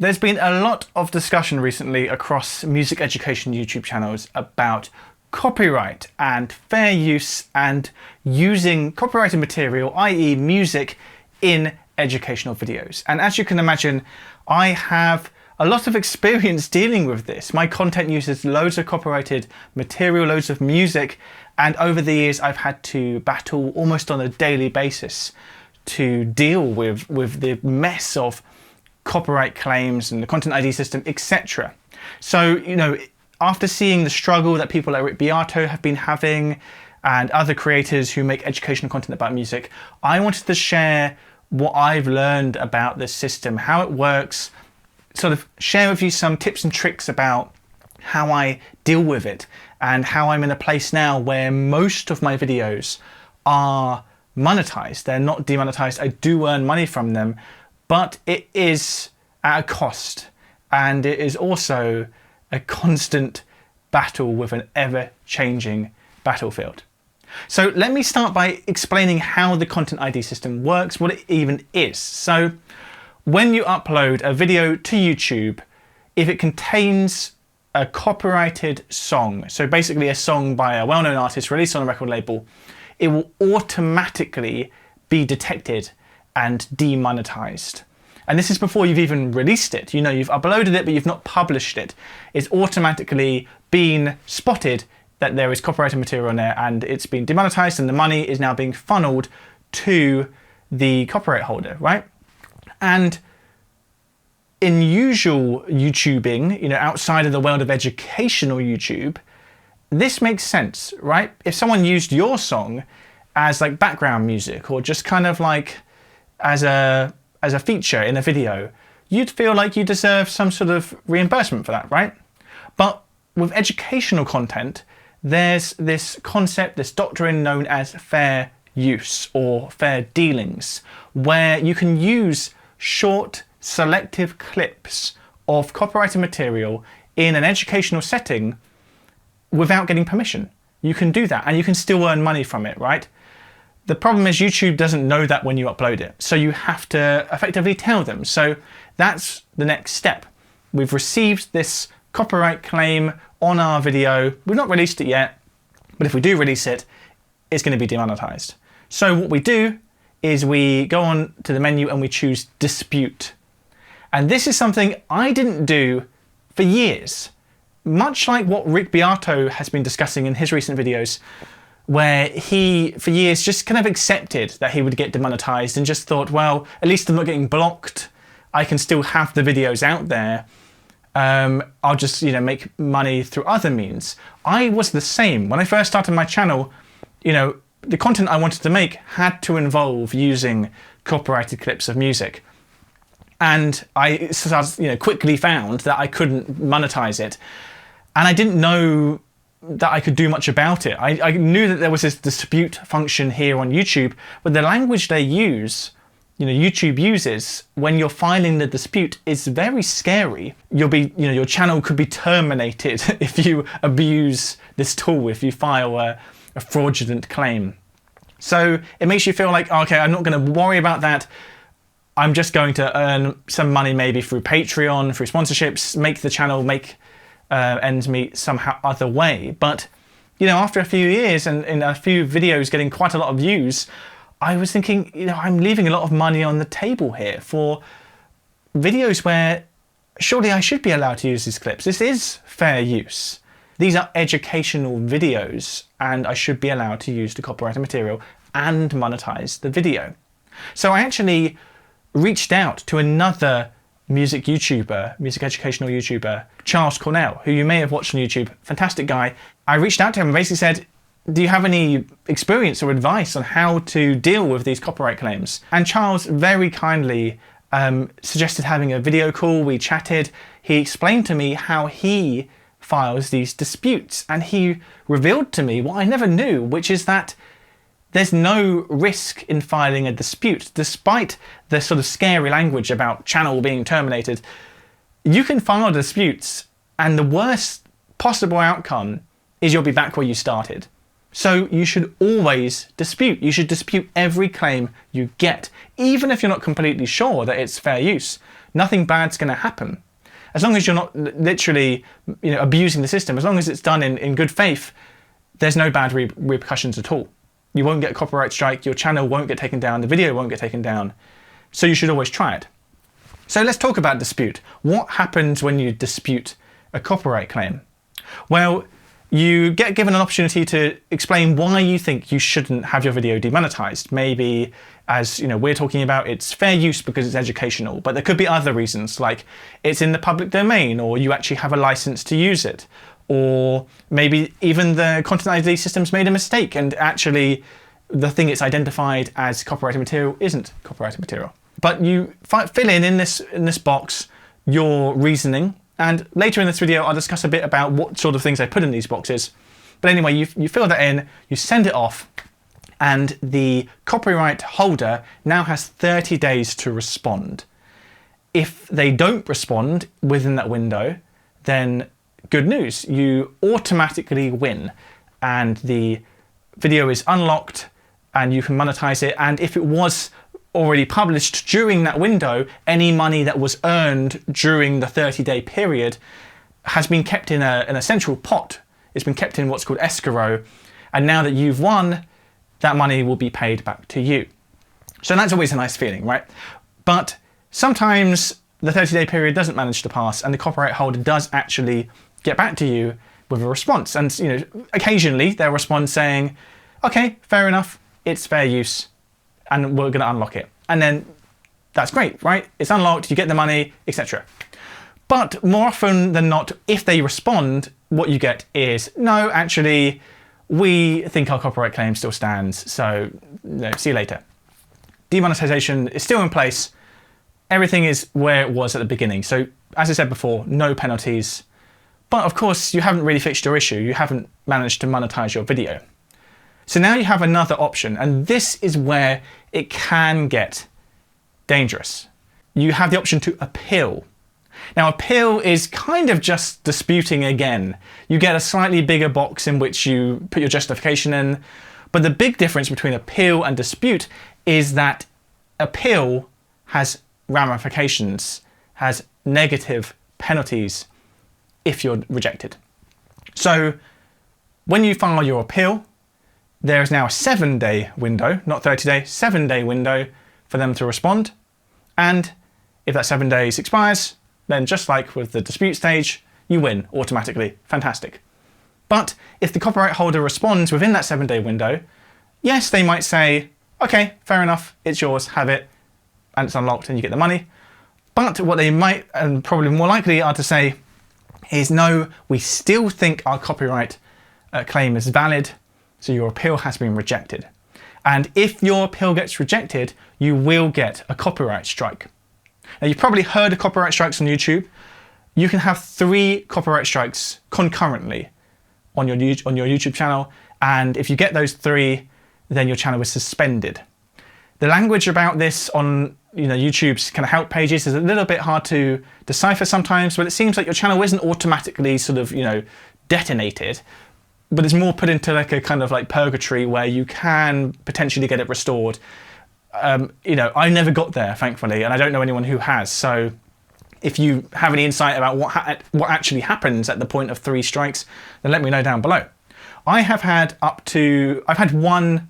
There's been a lot of discussion recently across music education YouTube channels about copyright and fair use and using copyrighted material, i.e. music, in educational videos. And as you can imagine, I have a lot of experience dealing with this. My content uses loads of copyrighted material, loads of music, and over the years I've had to battle almost on a daily basis to deal with the mess of copyright claims and the content ID system, etc. So, you know, after seeing the struggle that people like Rick Beato have been having and other creators who make educational content about music, I wanted to share what I've learned about this system, how it works, sort of share with you some tips and tricks about how I deal with it and how I'm in a place now where most of my videos are monetized. They're not demonetized. I do earn money from them, but it is at a cost, and it is also a constant battle with an ever-changing battlefield. So let me start by explaining how the content ID system works, what it even is. So when you upload a video to YouTube, if it contains a copyrighted song, so basically a song by a well-known artist released on a record label, it will automatically be detected and demonetized. And this is before you've even released it. You know, you've uploaded it, but you've not published it. It's automatically been spotted that there is copyrighted material on there, and it's been demonetized, and the money is now being funneled to the copyright holder, right? And in usual YouTubing, you know, outside of the world of educational YouTube, this makes sense, right? If someone used your song as like background music or just kind of like as a feature in a video, you'd feel like you deserve some sort of reimbursement for that, right? But with educational content, there's this concept, this doctrine known as fair use or fair dealings, where you can use short, selective clips of copyrighted material in an educational setting without getting permission. You can do that and you can still earn money from it, right? The problem is YouTube doesn't know that when you upload it, so you have to effectively tell them. So that's the next step. We've received this copyright claim on our video. We've not released it yet, but if we do release it, it's going to be demonetized. So what we do is we go on to the menu and we choose dispute. And this is something I didn't do for years. Much like what Rick Beato has been discussing in his recent videos, where he, for years, just kind of accepted that he would get demonetized and just thought, well, at least I'm not getting blocked. I can still have the videos out there. I'll just, you know, make money through other means. I was the same. When I first started my channel, you know, the content I wanted to make had to involve using copyrighted clips of music. And I quickly found that I couldn't monetize it. And I didn't know that I could do much about it. I knew that there was this dispute function here on YouTube, but the language they use, you know, YouTube uses when you're filing the dispute is very scary. Your channel could be terminated if you abuse this tool, if you file a fraudulent claim. So it makes you feel like, okay, I'm not going to worry about that. I'm just going to earn some money maybe through Patreon, through sponsorships, make the channel make ends meet somehow other way. But, you know, after a few years and in a few videos getting quite a lot of views, I was thinking, you know, I'm leaving a lot of money on the table here for videos where surely I should be allowed to use these clips. This is fair use. These are educational videos and I should be allowed to use the copyrighted material and monetize the video. So I actually reached out to another music educational YouTuber, Charles Cornell, who you may have watched on YouTube, fantastic guy. I reached out to him and basically said, do you have any experience or advice on how to deal with these copyright claims? And Charles very kindly suggested having a video call. We chatted. He explained to me how he files these disputes, and he revealed to me what I never knew, which is that there's no risk in filing a dispute. Despite the sort of scary language about channel being terminated, you can file disputes and the worst possible outcome is you'll be back where you started. So you should always dispute. You should dispute every claim you get, even if you're not completely sure that it's fair use. Nothing bad's going to happen. As long as you're not literally, abusing the system, as long as it's done in good faith, there's no bad repercussions at all. You won't get a copyright strike, your channel won't get taken down, the video won't get taken down. So you should always try it. So let's talk about dispute. What happens when you dispute a copyright claim? Well, you get given an opportunity to explain why you think you shouldn't have your video demonetized. Maybe, as we're talking about, it's fair use because it's educational, but there could be other reasons, like it's in the public domain, or you actually have a license to use it, or maybe even the Content ID system's made a mistake and actually the thing it's identified as copyrighted material isn't copyrighted material. But you fill in this box your reasoning. And later in this video, I'll discuss a bit about what sort of things I put in these boxes. But anyway, you fill that in, you send it off, and the copyright holder now has 30 days to respond. If they don't respond within that window, then good news, you automatically win. And the video is unlocked and you can monetize it. And if it was already published during that window, any money that was earned during the 30-day period has been kept in a central pot. It's been kept in what's called escrow. And now that you've won, that money will be paid back to you. So that's always a nice feeling, right? But sometimes the 30-day period doesn't manage to pass and the copyright holder does actually get back to you with a response. And occasionally they'll respond saying, okay, fair enough, it's fair use, and we're going to unlock it. And then that's great, right? It's unlocked, you get the money, etc. But more often than not, if they respond, what you get is, no, actually, we think our copyright claim still stands, so see you later. Demonetization is still in place. Everything is where it was at the beginning. So as I said before, no penalties. But of course, you haven't really fixed your issue. You haven't managed to monetize your video. So now you have another option, and this is where it can get dangerous. You have the option to appeal. Now, appeal is kind of just disputing again. You get a slightly bigger box in which you put your justification in, but the big difference between appeal and dispute is that appeal has ramifications, has negative penalties if you're rejected. So when you file your appeal, there is now a 7-day window, not 30-day, 7-day window for them to respond. And if that 7 days expires, then just like with the dispute stage, you win automatically. Fantastic. But if the copyright holder responds within that 7-day window, yes, they might say, okay, fair enough, it's yours, have it, and it's unlocked and you get the money. But what they might, and probably more likely, are to say is, no, we still think our copyright claim is valid, so your appeal has been rejected. And if your appeal gets rejected, you will get a copyright strike. Now, you've probably heard of copyright strikes on YouTube. You can have 3 copyright strikes concurrently on your YouTube channel. And if you get those 3, then your channel is suspended. The language about this on YouTube's kind of help pages is a little bit hard to decipher sometimes, but it seems like your channel isn't automatically sort of, detonated, but it's more put into like a kind of like purgatory where you can potentially get it restored. I never got there, thankfully, and I don't know anyone who has. So if you have any insight about what actually happens at the point of 3 strikes, then let me know down below. I've had 1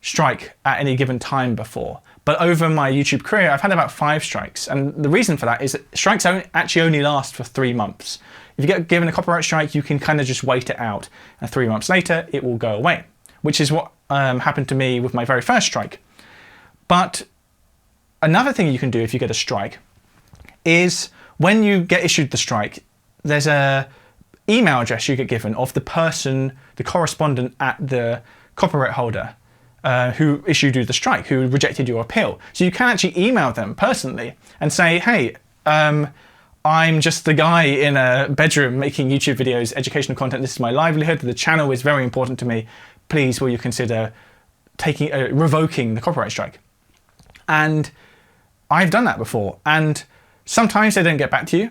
strike at any given time before, but over my YouTube career, I've had about 5 strikes. And the reason for that is that strikes actually only last for 3 months. If you get given a copyright strike, you can kind of just wait it out, and 3 months later, it will go away, which is what happened to me with my very first strike. But another thing you can do if you get a strike is when you get issued the strike, there's a email address you get given of the person, the correspondent at the copyright holder who issued you the strike, who rejected your appeal. So you can actually email them personally and say, hey, I'm just the guy in a bedroom making YouTube videos, educational content. This is my livelihood. The channel is very important to me. Please, will you consider revoking the copyright strike? And I've done that before. And sometimes they don't get back to you,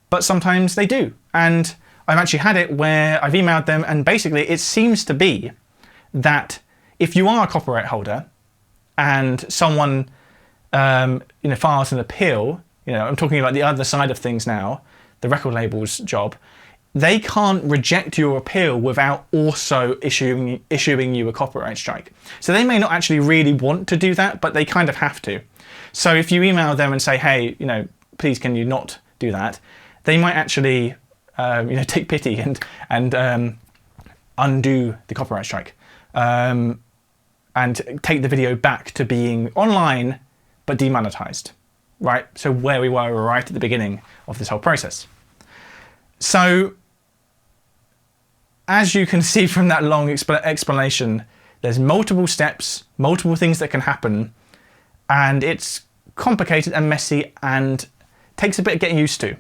but sometimes they do. And I've actually had it where I've emailed them, and basically it seems to be that if you are a copyright holder and someone files an appeal I'm talking about the other side of things now, the record label's job. They can't reject your appeal without also issuing you a copyright strike. So they may not actually really want to do that, but they kind of have to. So if you email them and say, hey, please can you not do that, they might actually take pity and undo the copyright strike and take the video back to being online but demonetized, right? So where we were right at the beginning of this whole process. So as you can see from that long explanation, there's multiple steps, multiple things that can happen, and it's complicated and messy and takes a bit of getting used to.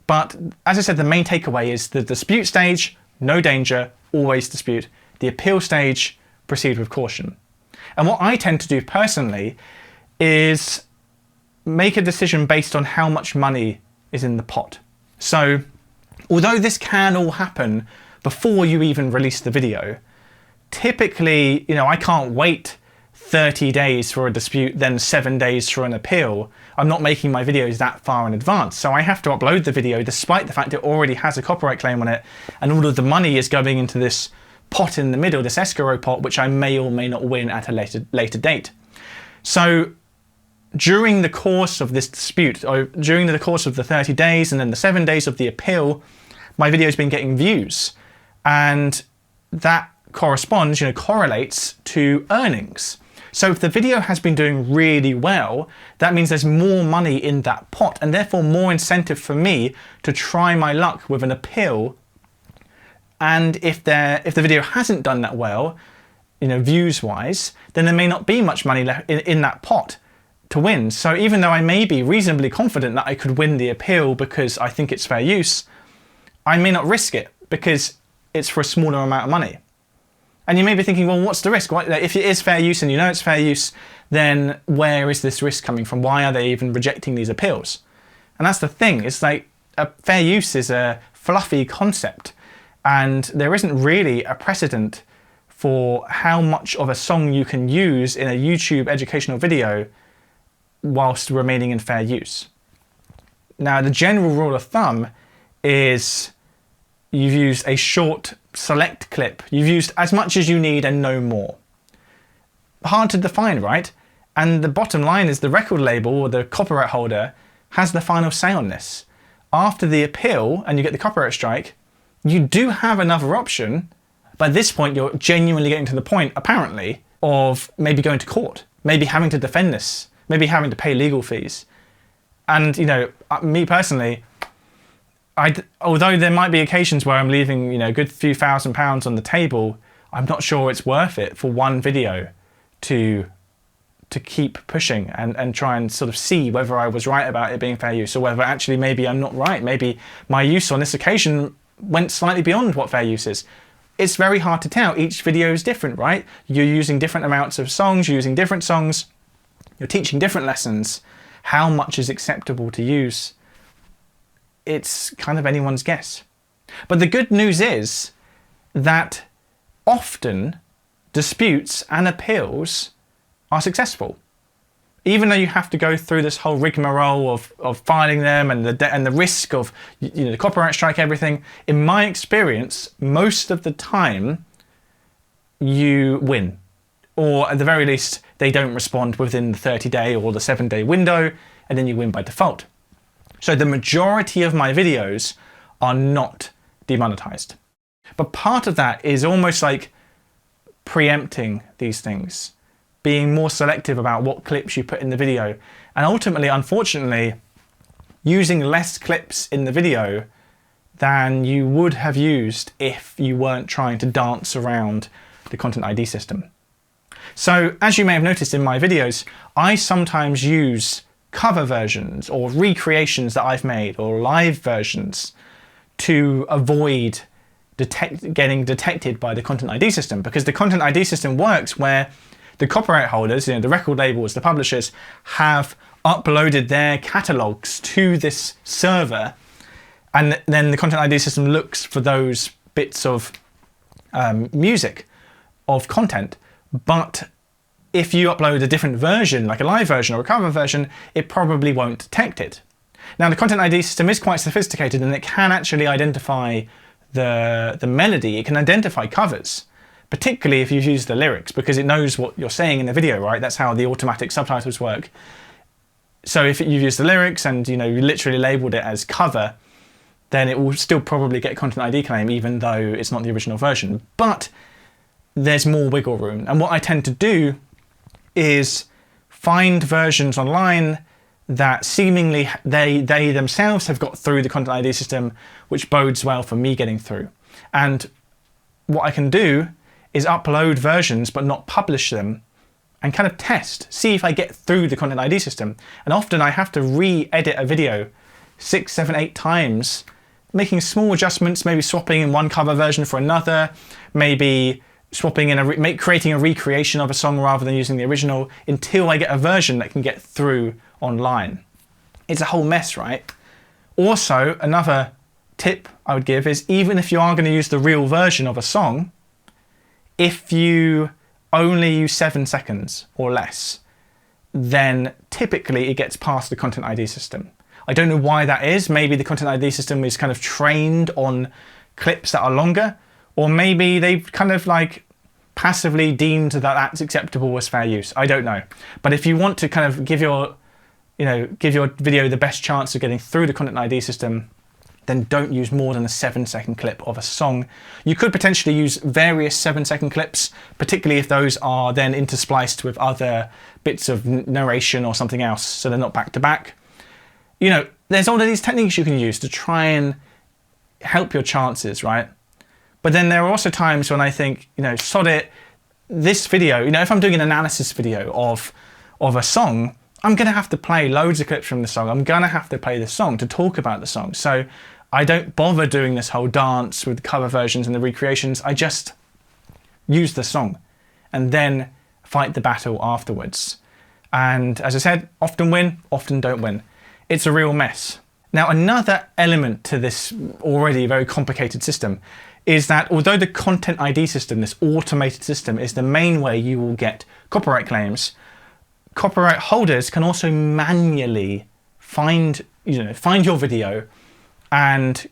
But as I said, the main takeaway is the dispute stage, no danger, always dispute. The appeal stage, proceed with caution. And what I tend to do personally is make a decision based on how much money is in the pot. So although this can all happen before you even release the video, typically, I can't wait 30 days for a dispute, then 7 days for an appeal. I'm not making my videos that far in advance. So I have to upload the video despite the fact it already has a copyright claim on it, and all of the money is going into this pot in the middle, this escrow pot, which I may or may not win at a later date. So during the course of this dispute, or during the course of the 30 days and then the 7 days of the appeal, my video's been getting views. And that corresponds, correlates to earnings. So if the video has been doing really well, that means there's more money in that pot and therefore more incentive for me to try my luck with an appeal. And if the video hasn't done that well, views wise, then there may not be much money left in that pot to win. So even though I may be reasonably confident that I could win the appeal because I think it's fair use, I may not risk it because it's for a smaller amount of money. And you may be thinking, well, what's the risk? If it is fair use and it's fair use, then where is this risk coming from? Why are they even rejecting these appeals? And that's the thing. It's like fair use is a fluffy concept, and there isn't really a precedent for how much of a song you can use in a YouTube educational video whilst remaining in fair use. Now, the general rule of thumb is you've used a short select clip. You've used as much as you need and no more. Hard to define, right? And the bottom line is the record label or the copyright holder has the final say on this. After the appeal and you get the copyright strike, you do have another option. By this point, you're genuinely getting to the point, apparently, of maybe going to court, maybe having to defend this, maybe having to pay legal fees. And, me personally, although there might be occasions where I'm leaving, a good few £1,000s on the table, I'm not sure it's worth it for one video to keep pushing and try and sort of see whether I was right about it being fair use, or whether actually maybe I'm not right. Maybe my use on this occasion went slightly beyond what fair use is. It's very hard to tell. Each video is different, right? You're using different amounts of songs, you're using different songs, you're teaching different lessons. How much is acceptable to use? It's kind of anyone's guess. But the good news is that often disputes and appeals are successful. Even though you have to go through this whole rigmarole of filing them and the risk of the copyright strike, everything, in my experience, most of the time you win. Or at the very least, they don't respond within the 30-day or the 7-day window, and then you win by default. So the majority of my videos are not demonetized. But part of that is almost like preempting these things, being more selective about what clips you put in the video, and ultimately, unfortunately, using less clips in the video than you would have used if you weren't trying to dance around the Content ID system. So as you may have noticed in my videos, I sometimes use cover versions or recreations that I've made or live versions to avoid getting detected by the Content ID system, because the Content ID system works where the copyright holders, the record labels, the publishers, have uploaded their catalogs to this server, and then the Content ID system looks for those bits of music, of content. But if you upload a different version, like a live version or a cover version, it probably won't detect it. Now the Content ID system is quite sophisticated, and it can actually identify the melody. It can identify covers, particularly if you've used the lyrics, because it knows what you're saying in the video, right? That's how the automatic subtitles work. So if you've used the lyrics and you literally labeled it as cover, then it will still probably get Content ID claim, even though it's not the original version. But there's more wiggle room. And what I tend to do is find versions online that seemingly they themselves have got through the Content ID system, which bodes well for me getting through. And what I can do is upload versions but not publish them, and kind of test, see if I get through the Content ID system. And often I have to re-edit a video 6, 7, 8 times, making small adjustments, maybe swapping in one cover version for another, maybe swapping in creating a recreation of a song rather than using the original, until I get a version that can get through online. It's a whole mess, right? Also, another tip I would give is, even if you are going to use the real version of a song, if you only use 7 seconds or less, then typically it gets past the Content ID system. I don't know why that is. Maybe the Content ID system is kind of trained on clips that are longer, or maybe they've kind of like passively deemed that that's acceptable as fair use. I don't know. But if you want to kind of give your video the best chance of getting through the Content ID system, then don't use more than a 7-second clip of a song. You could potentially use various 7-second clips, particularly if those are then interspliced with other bits of narration or something else, so they're not back to back. There's all of these techniques you can use to try and help your chances, right? But then there are also times when I think, sod it, this video, if I'm doing an analysis video of a song, I'm going to have to play loads of clips from the song. I'm going to have to play the song to talk about the song. So I don't bother doing this whole dance with the cover versions and the recreations. I just use the song and then fight the battle afterwards. And as I said, often win, often don't win. It's a real mess. Now, another element to this already very complicated system is that although the Content ID system, this automated system, is the main way you will get copyright claims, copyright holders can also manually find your video and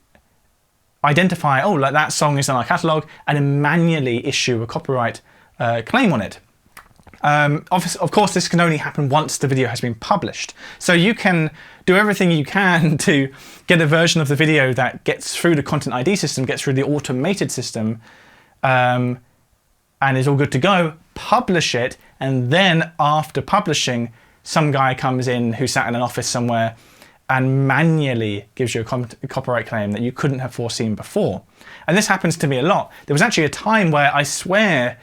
identify, oh, like that song is in our catalogue, and then manually issue a copyright claim on it. Of course, this can only happen once the video has been published. So you can do everything you can to get a version of the video that gets through the Content ID system, gets through the automated system, and is all good to go, publish it, and then after publishing, some guy comes in who sat in an office somewhere and manually gives you a copyright claim that you couldn't have foreseen before. And this happens to me a lot. There was actually a time where I swear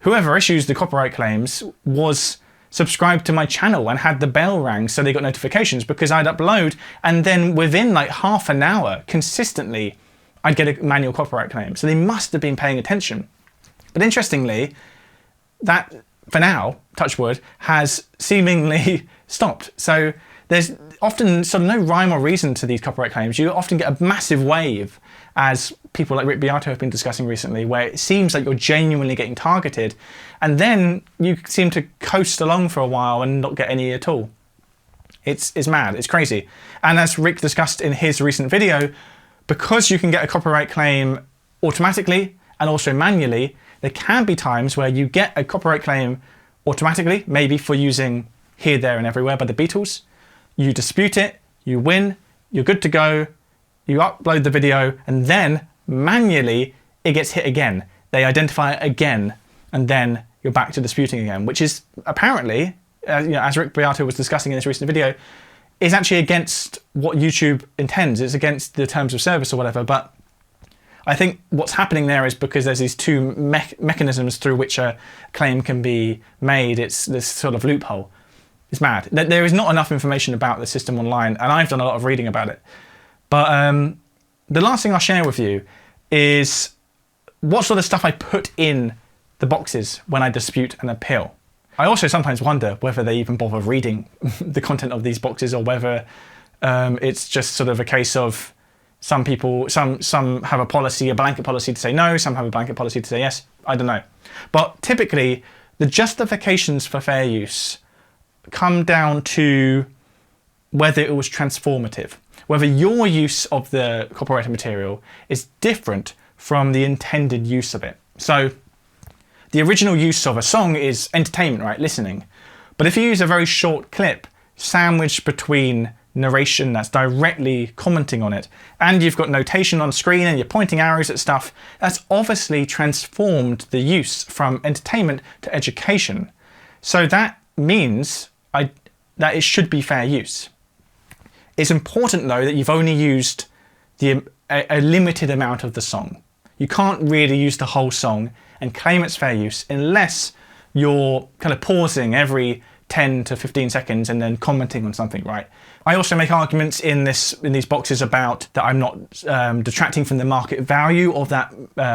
whoever issues the copyright claims was subscribed to my channel and had the bell rang so they got notifications, because I'd upload and then within like half an hour consistently I'd get a manual copyright claim. So they must have been paying attention. But interestingly, that for now, touch wood, has seemingly stopped. So there's often sort of no rhyme or reason to these copyright claims. You often get a massive wave, as people like Rick Beato have been discussing recently, where it seems like you're genuinely getting targeted, and then you seem to coast along for a while and not get any at all. It's mad, it's crazy. And as Rick discussed in his recent video, because you can get a copyright claim automatically and also manually, there can be times where you get a copyright claim automatically, maybe for using Here, There and Everywhere by the Beatles. You dispute it, you win, you're good to go, you upload the video, and then manually it gets hit again. They identify it again, and then you're back to disputing again, which is apparently, as Rick Beato was discussing in this recent video, is actually against what YouTube intends. It's against the terms of service or whatever, but I think what's happening there is because there's these two mechanisms through which a claim can be made. It's this sort of loophole. It's mad. There is not enough information about the system online, and I've done a lot of reading about it. But the last thing I'll share with you is what sort of stuff I put in the boxes when I dispute an appeal. I also sometimes wonder whether they even bother reading the content of these boxes, or whether it's just sort of a case of some people, some have a policy, a blanket policy to say no, some have a blanket policy to say yes. I don't know. But typically, the justifications for fair use come down to whether it was transformative, whether your use of the copyrighted material is different from the intended use of it. So the original use of a song is entertainment, right? Listening. But if you use a very short clip sandwiched between narration that's directly commenting on it, and you've got notation on screen and you're pointing arrows at stuff, that's obviously transformed the use from entertainment to education. So that means that it should be fair use. It's important though that you've only used a limited amount of the song. You can't really use the whole song and claim it's fair use unless you're kind of pausing every 10 to 15 seconds and then commenting on something, right? I also make arguments in these boxes about that I'm not detracting from the market value of that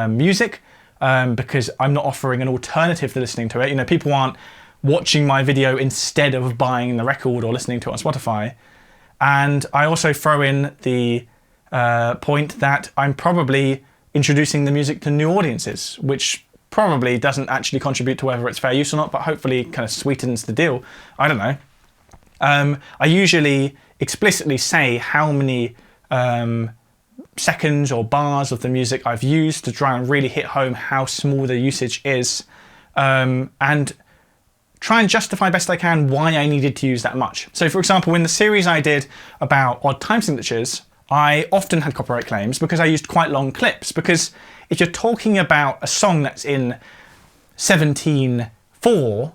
music because I'm not offering an alternative to listening to it. You know, people aren't watching my video instead of buying the record or listening to it on Spotify. And I also throw in the point that I'm probably introducing the music to new audiences, which probably doesn't actually contribute to whether it's fair use or not, but hopefully kind of sweetens the deal. I don't know. I usually explicitly say how many seconds or bars of the music I've used to try and really hit home how small the usage is, and try and justify best I can why I needed to use that much. So for example, in the series I did about odd time signatures, I often had copyright claims because I used quite long clips, because if you're talking about a song that's in 17/4,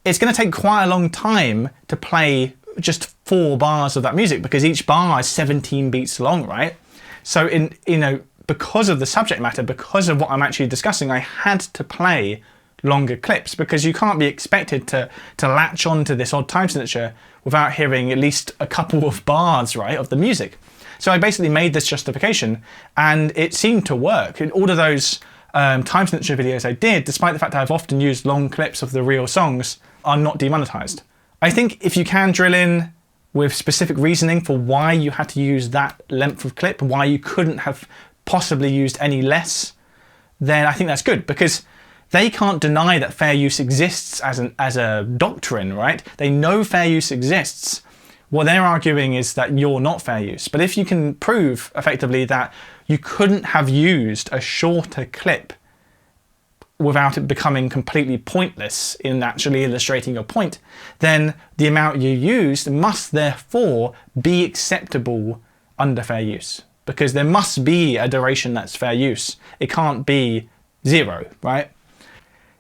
it's going to take quite a long time to play just 4 bars of that music because each bar is 17 beats long, right? So because of the subject matter, because of what I'm actually discussing, I had to play longer clips because you can't be expected to latch onto this odd time signature without hearing at least a couple of bars, right, of the music. So I basically made this justification and it seemed to work. In all of those time signature videos I did, despite the fact that I've often used long clips of the real songs, are not demonetized. I think if you can drill in with specific reasoning for why you had to use that length of clip, why you couldn't have possibly used any less, then I think that's good, because they can't deny that fair use exists as a doctrine, right? They know fair use exists. What they're arguing is that you're not fair use. But if you can prove effectively that you couldn't have used a shorter clip without it becoming completely pointless in actually illustrating your point, then the amount you used must therefore be acceptable under fair use, because there must be a duration that's fair use. It can't be 0, right?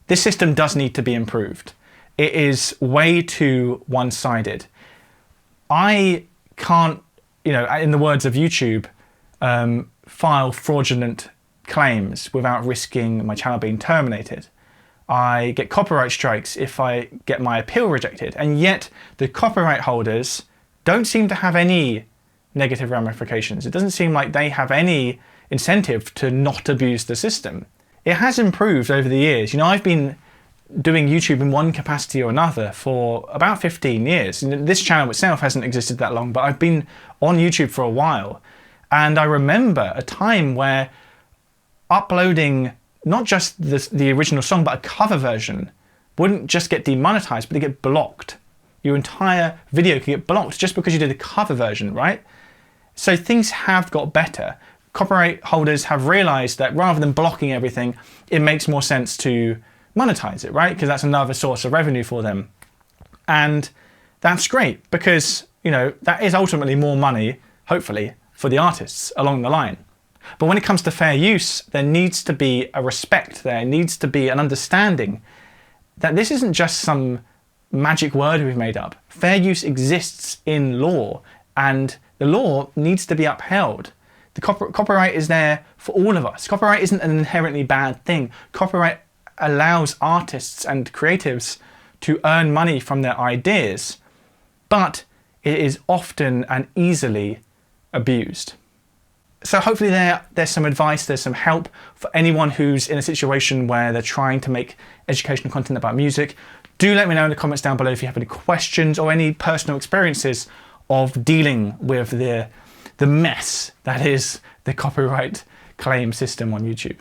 This system does need to be improved. It is way too one-sided. I can't, in the words of YouTube, file fraudulent claims without risking my channel being terminated. I get copyright strikes if I get my appeal rejected, and yet the copyright holders don't seem to have any negative ramifications. It doesn't seem like they have any incentive to not abuse the system. It has improved over the years. I've been doing YouTube in one capacity or another for about 15 years. And this channel itself hasn't existed that long, but I've been on YouTube for a while. And I remember a time where uploading not just the original song, but a cover version wouldn't just get demonetized, but it'd get blocked. Your entire video could get blocked just because you did a cover version, right? So things have got better. Copyright holders have realized that rather than blocking everything, it makes more sense to monetize it, right? Because that's another source of revenue for them. And that's great because, that is ultimately more money, hopefully, for the artists along the line. But when it comes to fair use, there needs to be a respect, there needs to be an understanding that this isn't just some magic word we've made up. Fair use exists in law, and the law needs to be upheld. The copyright is there for all of us. Copyright isn't an inherently bad thing. Copyright allows artists and creatives to earn money from their ideas, but it is often and easily abused. So hopefully there's some advice, there's some help for anyone who's in a situation where they're trying to make educational content about music. Do let me know in the comments down below if you have any questions or any personal experiences of dealing with the mess that is the copyright claim system on YouTube.